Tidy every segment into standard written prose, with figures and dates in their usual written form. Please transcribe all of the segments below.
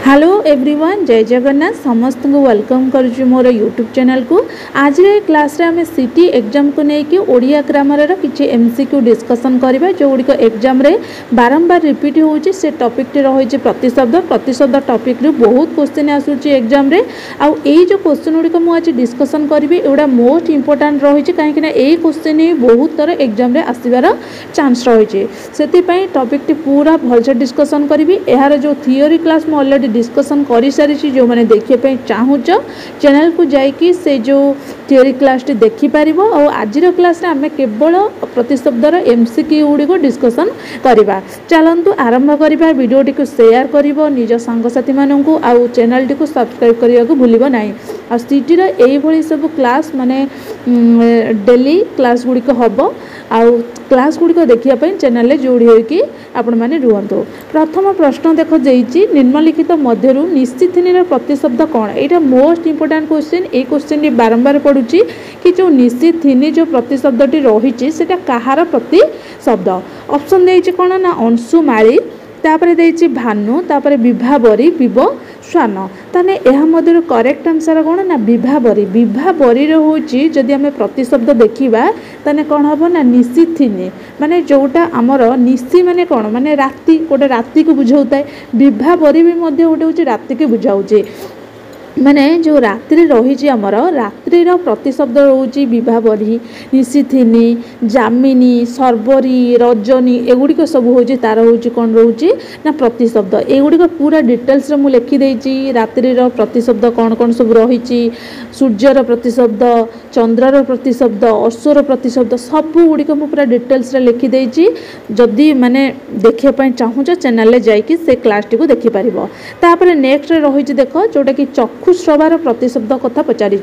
Hello everyone जय जगन्नाथ समस्त को वेलकम करुछु मोर यूट्यूब चैनल को। आज रे क्लास रे हमें सिटी एग्जाम को लेकिन ओडिया ग्रामर रा किछि एमसीक्यू डिस्कशन करबा जो गुडी को एग्जाम रे बारंबार रिपीट होउछि से टॉपिक टे रहिछि प्रतिशब्द टॉपिक रे बहुत क्वेश्चन आसुछि एग्जाम रे। आ एई जो क्वेश्चन गुडी को मु आज डिस्कशन करबी एडा मोस्ट इंपोर्टेंट रहिछि काहे कि ना एई क्वेश्चन ही बहुत तर एग्जाम रे आसीबार चांस रहिछि सेति पई टॉपिक टे पूरा भलसे डिस्कशन करबी। एहार जो थियोरी क्लास म ऑलरेडी डिस्कशन करी सारी जो मैंने देखिए चाहूच चैनल को जाइए से जो थियोरी क्लास टी देखि पारिबो। और आज क्लास रे आमे केवल प्रतिशब्दर एमसीक्यू गुडी डिस्कशन करवा। चलतु आरंभ करवा। वीडियो टी को शेयर करिवो निज सांगसाथी माननकु आउ चैनल टी को सब्सक्राइब करिया को भूलिबो नाही। आ सिटी रे एई भली सब क्लास माने डेली क्लास गुडी को हबो आउ क्लास गुडी को देखिया पई चैनल ले जोड़ी होई आपण माने रुहंतो। प्रथम प्रश्न देखो जेइची निम्नलिखित मध्यरु निश्चित थिनीर प्रतिशब्द कौन। एटा मोस्ट इंपोर्टेंट क्वेश्चन। ए क्वेश्चन टी बारंबार पडुची कि जो निश्चित थिनी जो प्रतिशब्दटी रहिची सेटा कहार प्रतिशब्द। ऑप्शन देइची कोन ना अंशुमाली तापरे देइची भानु तापरे विभावरी विवस्वान। ताने एहा मध्यरु करेक्ट आंसर कोन ना विभावरी। विभावरी रे होची जदि हमें प्रतिशब्द देखिबा ताने कोन हबो ना निश्चित थिनी माने जोटा हमर निशी माने कोन माने राति गोटे राति को बुझाउताय। विभावरी भी मध्य गोटे होची राति के बुझाउची माने जो रात्रि रही आमर रात्रिर प्रतिशब्द रोची विभावरी निशिथिनी जामिनी सर्वरी रजनी एगुड़िक सब हूँ तार हूँ कौन रोचे ना प्रतिशब्द। एगुड़िक पूरा डिटेल्स मु लिखि देइची रात्रिर प्रतिशब्द कौन कौन सब रही सूर्यर प्रतिशब्द चंद्रर प्रतिशब्द अश्वर प्रतिशब्द सब गुड़िक मु पूरा डिटेल्स लिखि देइची। जदि माने देखिए चाहूच चैनल ले जाइए से क्लास टी को देखिपार। तापर नेक्स्ट रही देख जोटा कि चक्षुश्रवार प्रतिशब्द कथा पचारि।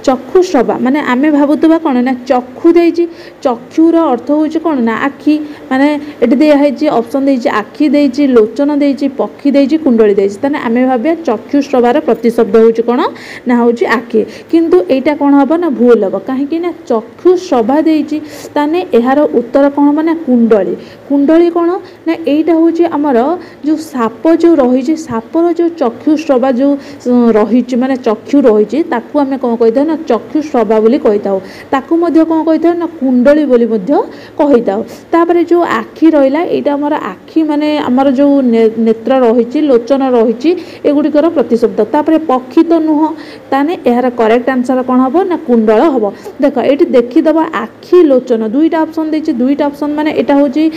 चक्षुश्रवा माने आमे भाबुतबा कोन ना चक्षु देइची चक्षुर अर्थ होची कोन ना आखि माने एटी दे हाइची ऑप्शन देइची आखि देइची लोचन देइची पक्षी देइची कुंडली देइची ताने आमे भाबे चक्षुश्रवार प्रतिशब्द होची कोन ना होची आखि किंतु एटा कोन हबो ना भूल हबो काहे कि ना चक्षुश्रवा देइची ताने एहार उत्तर कोन हबो ना कुंडली। कुंडली कोन ना एटा होची हमर जो साप जो रहिची सापर जो चक्षुश्रवा जो रही माने चक्षु रही ताकू आमे कौन कही ना चक्षुश्रवा बोली कही था ताकू मध्य कौन कही था ना कुंडली बोली मध्य कही था। तापर जो आखि रहिला एटा हमर आखि माने हमर जो नेत्र रही लोचन रही एगुड़िकर प्रतिशब्द। तापर पक्षी तो नुह ताने एहार करेक्ट आंसर कौन हबो ना कुंडल हबो। देख एटी देखिदबा आखि लोचन दुईटा ऑप्शन देछि दुईटा ऑप्शन माने एटा होची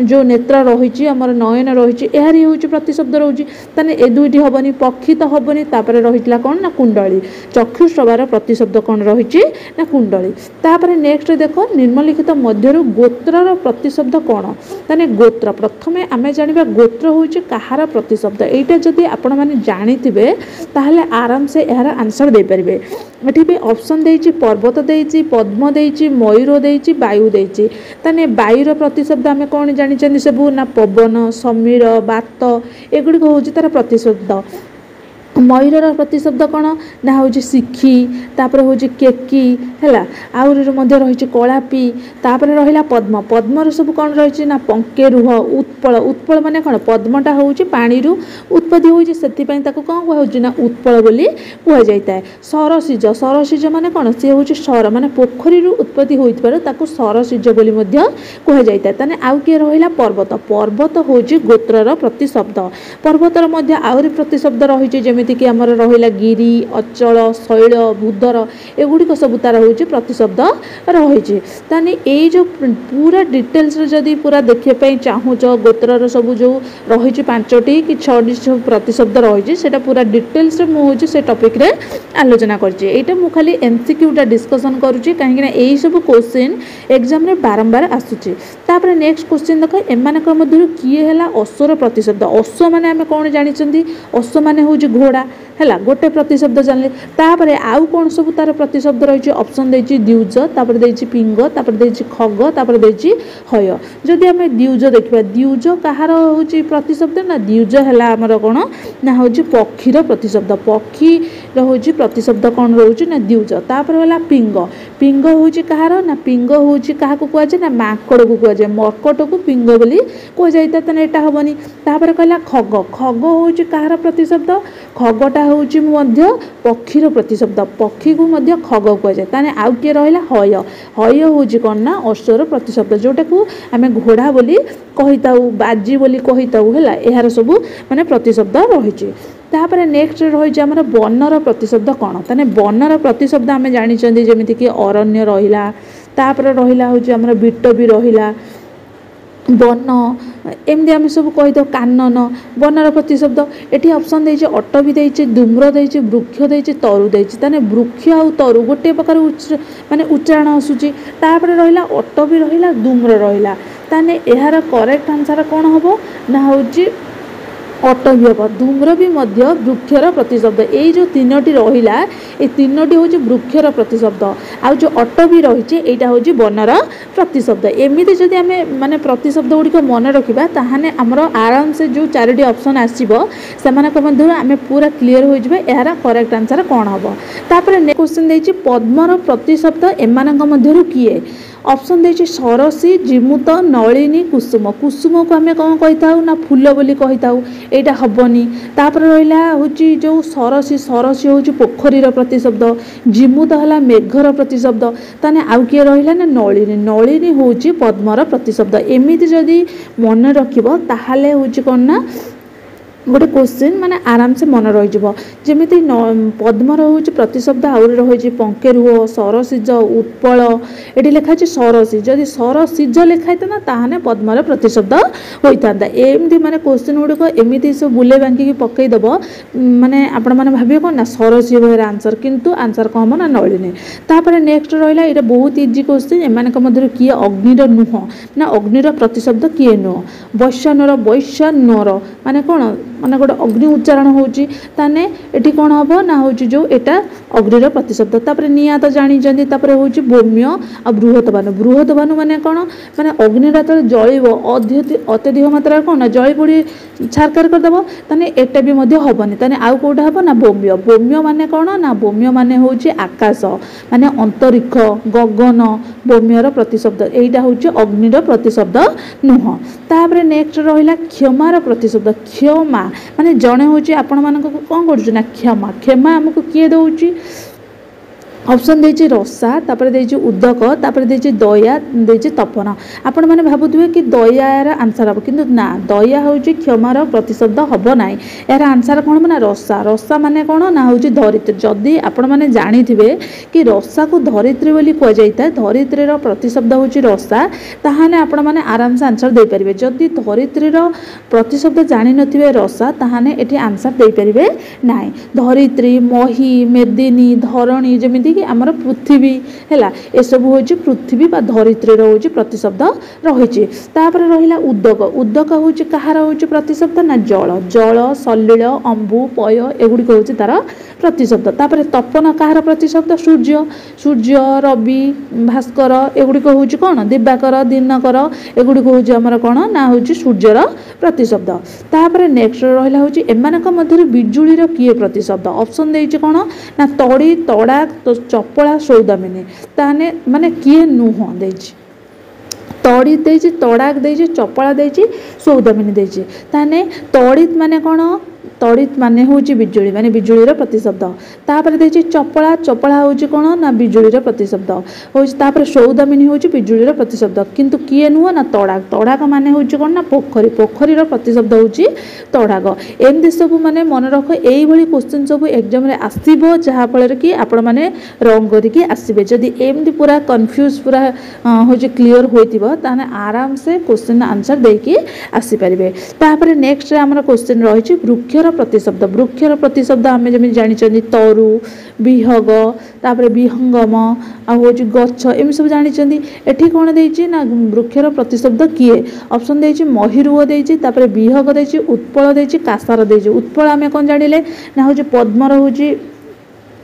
जो नेत्र रही हमर नयन रही एहारी होची प्रतिशब्द रहउची ताने ए दुईटी हबनी पक्षी तो हबनी। तापर रहितला कोन ना कुंडली चक्षुश्रवार प्रतिशब्द कोन रहिछि ना कुंडली। तापर नेक्स्ट देखो निम्नलिखित मध्यरु गोत्रर प्रतिशब्द कोन ताने गोत्र। प्रथमे आमे जानिबा गोत्र होछि कहार प्रतिशब्द। एटा जदि आपण माने जानिथिबे ताहले आराम से एहार आंसर दे परिबे। एठी पे ऑप्शन देइछि पर्वत देइछि पद्म देइछि मयूर देइछि वायु देइछि ताने वायुर प्रतिशब्द आमे कोन जानिछन्ति सबु ना पवन समीर बात एगुडी होछि तार प्रतिशब्द। मयूरर प्रतिशब्द कौन ना हूँ शिखी तापर हूँ केकी है आउर मध्य रही कलापी तापर रहा पद्म पद्मर सब कौन रही ना पंकेरुह उत्पल उत्पल माने कौन पद्मटा हूँ पानी उत्पत्ति होती से कौन कहुच्छे ना उत्पल बोली कह जाए। सरसिज सरसिज माने कौन सी हूँ सर माने पोखरी उत्पत्ति होता सरसिज बोली कह जाए। ताने आउ किए रहा पर्वत पर्वत हूँ गोत्रर प्रतिशब्द। पर्वतर मध्य आउरी प्रतिशब्द रही जमी कि आमर रहिला गिरी अचल शैल भूधर एगुड़िक सब तार हूँ प्रतिशब्द रही। ताने ये जो पूरा डिटेल्स जदि पूरा देखिए चाहूच गोत्रर सब जो रही 5टी कि 6टी सब प्रतिशब्द रही से पूरा डिटेल्स मुझे से टॉपिक रे आलोचना करटा मु खाली एमसीक्यूटा डिस्कसन करुच्ची कहीं यही सब क्वेश्चन एग्जाम रे बारंबार आसूची। तापर नेक्स्ट क्वेश्चन देख एमानकर मध्यरु किए हैला अश्वर प्रतिशब्द। अश्व माने आमे कोन जानिचंदी अश्व माने हूँ घोड़ा घोड़ा है गोटे प्रतिशब्द जान तापर आउ कौन सब तार प्रतिशब्द रही ऑप्शन देछि द्विज तापर देछि पिंग तापर देछि खग तापर देछि हय जदि आम द्विज देखा द्विज कहार होछि प्रतिशब्द ना द्विज है आमर कौन ना हूँ पक्षीर प्रतिशब्द पक्षीर हूँ प्रतिशब्द कौन रोचे ना द्विज तापर है पिंग पिंग हूँ कहार ना पिंग हूँ क्या कहुए ना माकड़ को कहुए मर्कट को पिंग बोली कहुए तेना यहाँ हेनी तापर कहला खग खग हूँ कहार प्रतिशब्द खगटा हूँ पक्षीर प्रतिशब्द पक्षी को खग कहुए ताने आउ किए रहा हय हय हूँ कौन ना अश्वर प्रतिशब्द जोटा को आम घोड़ा बोली कही बाजी बोली कही है यार सब माने प्रतिशब्द रही तापर नेक्स्ट रही आमर बनर प्रतिशब्द कौन ताने बनर प्रतिशब्द आम जानी जमीक अरण्य रहा तापर रहा हूँ आमर बिट भी रहा बन एमती आम सब कहीद कानन बनर प्रतिशब्द ये ऑप्शन देछि अट भी देछि धूम्र देछि वृक्ष देछि तरु देछि ताने वृक्ष आउ तरु गोटे प्रकार माने उच्चारण आसूची तापर रहिला अट भी रहिला धूम्र रहिला ताने यार करेक्ट आंसर कौन हम ना हूँ अट भी हम धूम्र भी वृक्षर प्रतिशब्द यही जो तीनोटी रहा ये तीनोटी हूँ वृक्षर प्रतिशब्द आउ जो अट भी रही यहाँ हूँ बनर प्रतिशब्द एमती जदि आम माने प्रतिशब्द गुड़िक मन रखा ताहाने आमर आराम से जो चारोटी ऑप्शन आसो से मध्य आम पूरा क्लीयर हो जाए यार करेक्ट आंसर कौन हम तापर नेक्स्ट क्वेश्चन देछि पद्मर प्रतिशब्द एमानक मध्यरु किए ऑप्शन देछि सरसी जिमुत नलिनी कुसुम कुसुम को आम कौन कही था ना फूल बोली कही था यहाँ हेनी तापर रहा हूँ जो सरसी सरसी हूँ पोखरीर प्रतिशब्द जिमुत है मेघर प्रतिशब्द ताने आउ किए रहा ना नलिनी नलिनी हूँ पद्मर प्रतिशब्द एमती जदि मन रखिबो ताहाले हूँ कौन ना गोटे क्वेश्चन माने आराम से मन रही जमी पद्मर हूँ प्रतिशब्द आउरी रही पंकेरुह सरसिज उत्पल ये लिखाई सरसी जदि सरसिज लिखाई था ताहने पद्मर प्रतिशब्द होता एमती माने क्वेश्चन गुड़िक एमती सब बुले बांकी पकईदेव माने आपण मैंने भावे कौन ना सरसी भर आंसर किंतु आंसर कौन हम ना नलिनी तापर नेक्स्ट रहा ये बहुत इजी क्वेश्चन एमानक मध्य किए अग्निर नुह ना अग्निर प्रतिशब्द किए नुह वैश्वानर वैश्वानर माने कौन माने गोटे अग्नि उच्चारण होची ताने एठी कौन हम ना हूँ जो यहाँ अग्निर प्रतिशब्द तापर निया तो जानी हूँ भौम्य आ बृहत भानु माने कौन माने अग्निटा तो जलिब अत्यधिक मात्रा कौन ना जली पड़ी छारकार करदेव ताने एटा भी हेनी ताने आउ कौटा हम ना भौम्य भौम्य माने कौन ना भौम्य माने हूँ आकाश माने अंतरिक्ष गगन भौम्यर प्रतिशब्द यहीटा हूँ अग्निर प्रतिशब्द नुह तापर नेक्स्ट रहा क्षमार प्रतिशब्द क्षमा माने जड़े हूँ आपण मानक कौन कर क्षमा क्षमा आमको किए दौची ऑप्शन देछि रसा तापर देछि उदक तापर देछि दया देछि तपन आपण माने भाबुथिबे कि दयार आंसर हम किंतु ना दया होछि क्षमार प्रतिशब्द हबो नाही यार आंसर कोन ना रसा रसा माने कोन ना होछि धरित्री जदि आपण माने जानिथिबे कि रसा को धरित्री बोली कह जाइता धरित्रीर प्रतिशब्द होछि रसा ताहाने आपण माने आराम से आंसर दे परिबे जदि धरित्रीर प्रतिशब्द जानि नथिबे रसा ताहाने एठी आंसर दे परिबे नाही धरित्री मही मेदिनी धरणी जेमिति कि आमर पृथ्वी है ये सब हूँ पृथ्वी बा धरित्री हूँ प्रतिशब्द रही तापर रहा उदक उदक हूँ कहार हूँ प्रतिशब्द ना जल जल सलिल अंबु पय एगुड़िक हूँ तार प्रतिशब्द तापर तपन कहार प्रतिशब्द सूर्य सूर्य रवि भास्कर एगुड़िक हूँ कौन दिवाकर दिनकर एगुड़िक हूँ आमर कौन ना हूँ सूर्यर प्रतिशब्द तापर नेक्स्ट रहा हूँ एमानक मध्य बिजुलीर किए प्रतिशब्द ऑप्शन देछि कौन ना तड़ी तड़ा चपला सौदामिनी ताने माने किए नुह देछि तड़ी देछि तड़ाक देछि चपला देछि सौदामिनी देछि ताने तड़ित माने कौन तड़ित माने हूँ बिजुली माने बिजुलीर प्रतिशब्द तापर देछि चपला चपला हूँ कौन ना बिजुलीर प्रतिशब्द हूँ तापर सौदामिनी हूँ बिजुलीर प्रतिशब्द किंतु किए नुह ना तड़ाक तड़ाक माने हूँ कौन ना पोखरी पोखरीर प्रतिशब्द हूँ तड़ाक एमती सब माने मन रख यही क्वेश्चन सब एग्जाम रे आसीबो जहाँ फल कि आपण माने रंग करके आसबे जदि एमती पूरा कन्फ्यूज पूरा हूँ क्लीयर होइतिबो ताने आराम से क्वेश्चन आंसर देकी आसी परिबे तापर नेक्स्ट आमर क्वेश्चन रही वृक्षर ବୃକ୍ଷର ପ୍ରତିଶବ୍ଦ प्रतिशब्द आम जमी जानी तरु विहग तापर विहंगम आउँ गछ एम सब जानी एठी कौन देछि ना वृक्षर प्रतिशब्द किए ऑप्शन देछि महिरुह देछि तापर विहग देछि उत्पल देछि कासार देछि उत्पल आम कौन जानिले ना हूँ पद्मर हूँ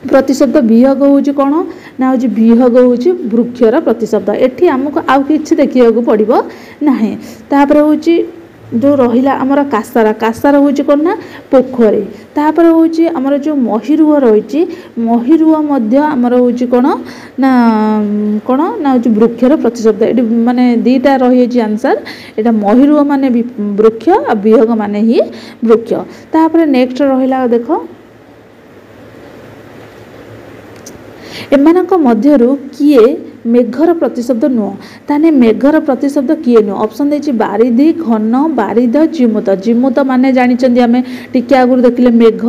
प्रतिशब्द विहग हूँ कौन ना हूँ विहग हूँ वृक्षर प्रतिशब्द एठी आमको आउ किछि देखिया पड़िबो नाही तापर हूँ जो रहिला आमर कासार हूँ कौन ना पोखरी तापर हूँ आमर जो महिरुह रही महिरुह आमर हूँ कौन ना हूँ वृक्षर प्रतिशब्द ये माने दीटा रही आंसर यहाँ महिरुह माने वृक्ष आ विहग माने ही वृक्ष तापर नेक्स्ट रहिला देख एमानक मध्यरु किए मेघर प्रतिशब्द नुह ताने मेघर प्रतिशब्द किए नुह ऑप्शन देछि बारिधि घन बारिध जिमुत जिमुत माने जानिचंदी आमे टिके आगुर देखिले मेघ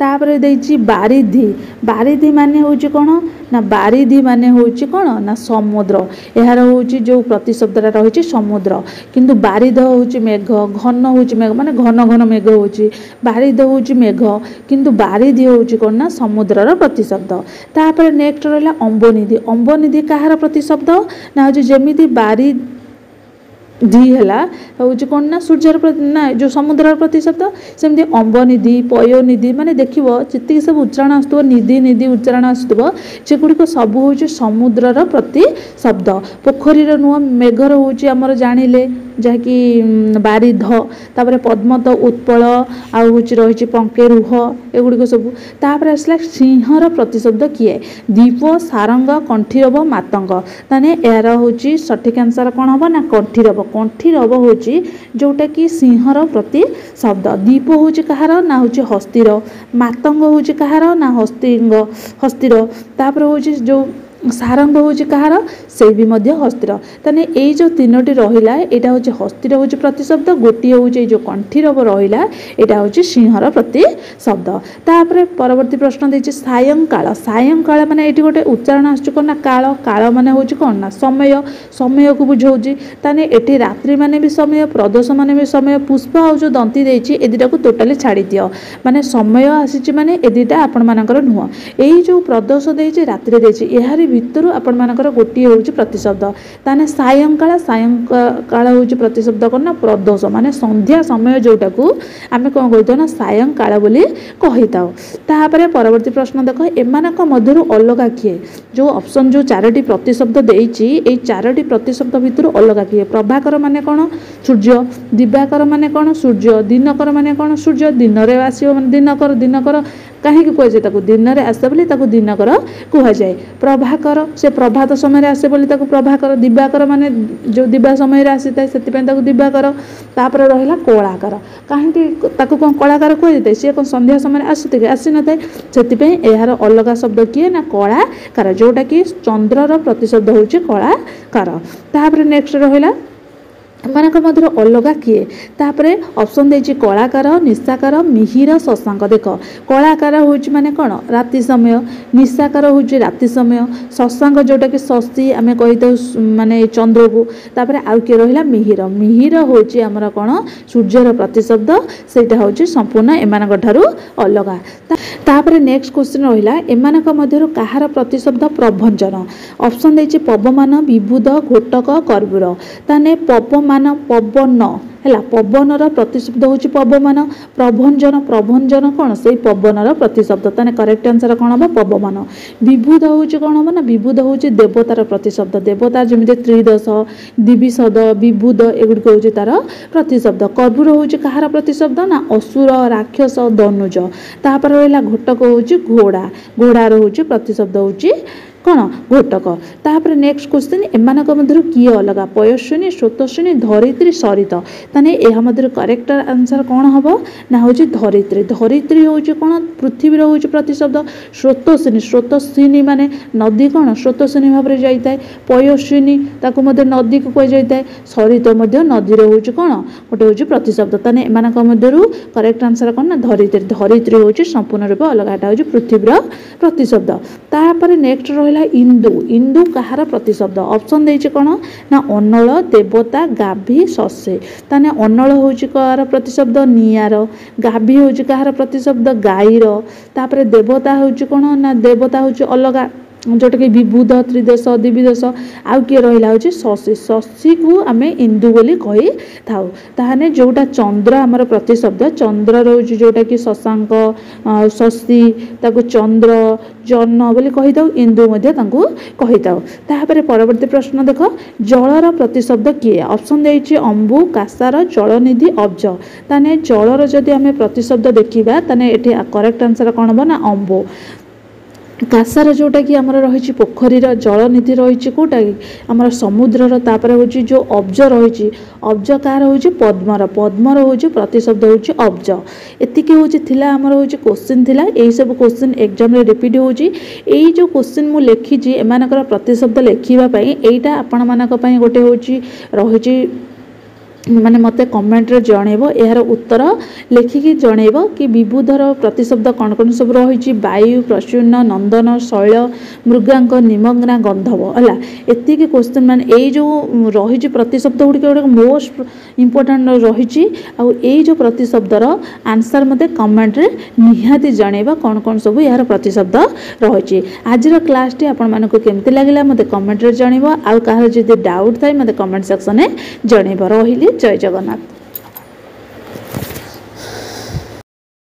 तापर देछि बारिधि बारिधि माने होछि कोन ना बारिधि माने होछि कोन ना समुद्र एहार होछि जो प्रतिशब्दटा रहिछि समुद्र किंतु बारिध होछि मेघ घन होछि मेघ माने घन घन मेघ होछि बारिध होछि मेघ किंतु बारिधि होछि कोन ना समुद्रर प्रतिशब्द तापर नेक्स्ट रहला अंबनिधि अंबनिधि कहार प्रतिशब्द ना हूँ जमी बारिधि है हूँ कौन ना सूर्यर ना जो समुद्र प्रतिशब्द सेमती अंबनिधि पयोनिधि माने देखिबो जितकी सब उच्चारण आसुव निधि निधि उच्चारण आसुव सेगुड़िक सब हूँ समुद्रर प्रतिशब्द पोखरीर नुह मेघर हूँ आमर जानिले जहाँकि बारिध तापर पद्मत उत्पल आउ हूँ रही पंकेरुह एगुड़िक सब तापर आसला सिंहर प्रतिशब्द किए दीप सारंग कंठीरव मातंग ताने यार हूँ सठिक आंसर कौन हम ना कंठीरव कंठीरव हूँ जोटा कि सिंहर प्रतिशब्द दीप हूँ कहार ना हूँ हस्तिर मातंग हूँ कहार ना हस्तिर तापर हूँ जो सारंग हूँ कहार से भी मध्य हस्तिर ताने यही जो तीनोटी रहिला एटा हूँ हस्तिर हूँ प्रतिशब्द गोटे हूँ जो कंठीरव रहिला एटा हूँ सिंहर प्रतिशब्द तापर परवर्ती प्रश्न देछि सायंकाल सायंकाल माने एटी गोटे उच्चारण आसुच कोन ना काल काल माने हूँ कौन ना समय समय को बुझाऊँ ताने एटी रात्रि माने भी समय प्रदोष माने भी समय पुष्प आउ जो दंती देछि ए दुटा को टोटाली छाड़ी दियो माने समय आसीछि माने ए दुटा आपण मानकर नुह एई जो प्रदोष देछि रात्रि देछि एहारी भितर आपण मानकर गोटे हूँ प्रतिशब्द ताने सायंकाल सायंकाल हूँ प्रतिशब्द कौन ना प्रदोष माने संध्या समय जोटा को आम कौन कही ना सायंकाल बोली कही था तापर परवर्ती प्रश्न देख एमानक मध्यरु अलगा किए जो ऑप्शन जो चारोटी प्रतिशब्द देइछि एई चारोटी प्रतिशब्द भितर अलगा किए प्रभाकर माने कौन सूर्य दिवाकर माने कौन सूर्य दिनकर माने कौन सूर्य दिन रे आसीबो माने दिनकर दिनकर कहीं कह जाए दिन में आसे बोली दिनकर कहुए प्रभाकर से प्रभात समय आसे बोली प्रभाकर दिवाकर माने जो दिवा समय आसी था से दिवाकर तापर रहा कलाकार कहीं कौन कलाकार कहुए सी कौन संध्या समय आसुथे आसी न था से यार अलग शब्द किए ना कलाकार जोटा कि चंद्रर प्रतिशब्द हूँ कलाकार तापर नेक्स्ट रहा एमानक मध्य अलगा किए तापर ऑप्शन देछि कलाकार निशाकार मिहिर शशांक देख कलाकार हूँ माने कौन राति समय निशाकार हूँ राति समय शशांक जोटा कि शशि आम कही माने चंद्र को तापर आउ किए रहा मिहिर मिहिर हूँ आमर कौन सूर्यर प्रतिशब्द सेटा हूँ संपूर्ण एमानक ठारू अलगा तापर नेक्स्ट क्वेश्चन रहा एमानक मध्यरु कहार प्रतिशब्द प्रभंजन ऑप्शन देछि पवमान विबुध घोटक कर्बूर ताने पवमान पवन है पवनर प्रतिशब्द हूँ पवमान प्रभंजन प्रभंजन कौन से पवनर प्रतिशब्द ताने करेक्ट आंसर कौन हम पवमान विबुध हूँ कौन हम ना विबुध हूँ देवतार प्रतिशब्द देवता जमी त्रिदश दिविशद विबुध एगुड़िक हूँ तार प्रतिशब्द कर्बूर हूँ कहार प्रतिशब्द ना असुर राक्षस धनुज तापर रहा घोटक हूँ घोड़ा घोड़ार हूँ प्रतिशब्द हूँ कौन घोटक तापर नेक्स्ट क्वेश्चन एमानक मध्यरु किए अलग पयस्विनी स्रोतस्विनी धरित्री सरित ताने यह मध्य करेक्ट आंसर कौन हम ना हूँ धरित्री धरित्री हूँ कौन पृथ्वी हूँ प्रतिशब्द स्रोतस्विनी स्रोतस्विनी माने नदी कौन स्रोतस्विनी भाव में जाए पयस्विनी ताकू नदी को कह जाए सरित नदी हूँ कौन गोटे हूँ प्रतिशब्द ताने एमानक मध्यरु करेक्ट आंसर कौन ना धरित्री धरित्री हूँ संपूर्ण रूप अलग एटा हूँ पृथ्वी प्रतिशब्द तापर नेक्स्ट रहा रहा इंदु इंदु कहार प्रतिशब्द ऑप्शन देछि कोन ना अनल देवता गाभी शसे ताने अनल होछि कहार प्रतिशब्द नियार गाभी होछि कहार प्रतिशब्द गाईर तापर देवता होछि कोन ना देवता होछि अलगा जोटा कि विबुध त्रिदेश दिविदेश आउ किए रहा हूँ शशि शशि को आम इंदु बोली कही था ताहने जोटा चंद्र आमर प्रतिशब्द चंद्र रोज जोटा कि शशांक शशि ताको चंद्र जन बोली कही था इंदु कही था तापर परवर्ती प्रश्न देख जलर प्रतिशब्द किए ऑप्शन देछि अंबु कासार जलनिधि अब्ज ताने जलर जदि आम प्रतिशब्द देखा ताने एठी करेक्ट आंसर कौन हम ना अंबु कासार जोटा कि आमर रही पोखरीर जलनिधि रही कौटा कि आमर समुद्रर तापर हूँ जो अब्ज रही अब्ज कार हूँ पद्मर पद्मर हूँ प्रतिशब्द हूँ अब्ज एतिक हूँ आमर हूँ क्वेश्चन थिला यही सब क्वेश्चन एग्जाम रे रिपीट हूँ यही जो क्वेश्चन मु लिखी एमानकर प्रतिशब्द लिखापी यहीटा आपण मानक पई गोटे हूँ रही माने मते कमेंट रे जणेबो यार उत्तर लेखिकी जणेबो कि विबुधर प्रतिशब्द कौन कौन सब रही वायु प्रसून्न नंदन शैल मृगांक निमग्ना गंधर्व है एतिक क्वेश्चन माने यही जो रही प्रतिशब्द गुड़िक गोटे मोस्ट इम्पोर्टाट रही आई जो प्रतिशब्दर आंसर मते कमेंट रे निहाती जणेबा कौन कौन सब यार प्रतिशब्द रही आज क्लास टी आपण मानक केमती लागला मते कमेंट रे जणेबो आउ कहार जदि डाउट थाए मते कमेंट सेक्शन में जणेबो रहिली जय जगन्नाथ।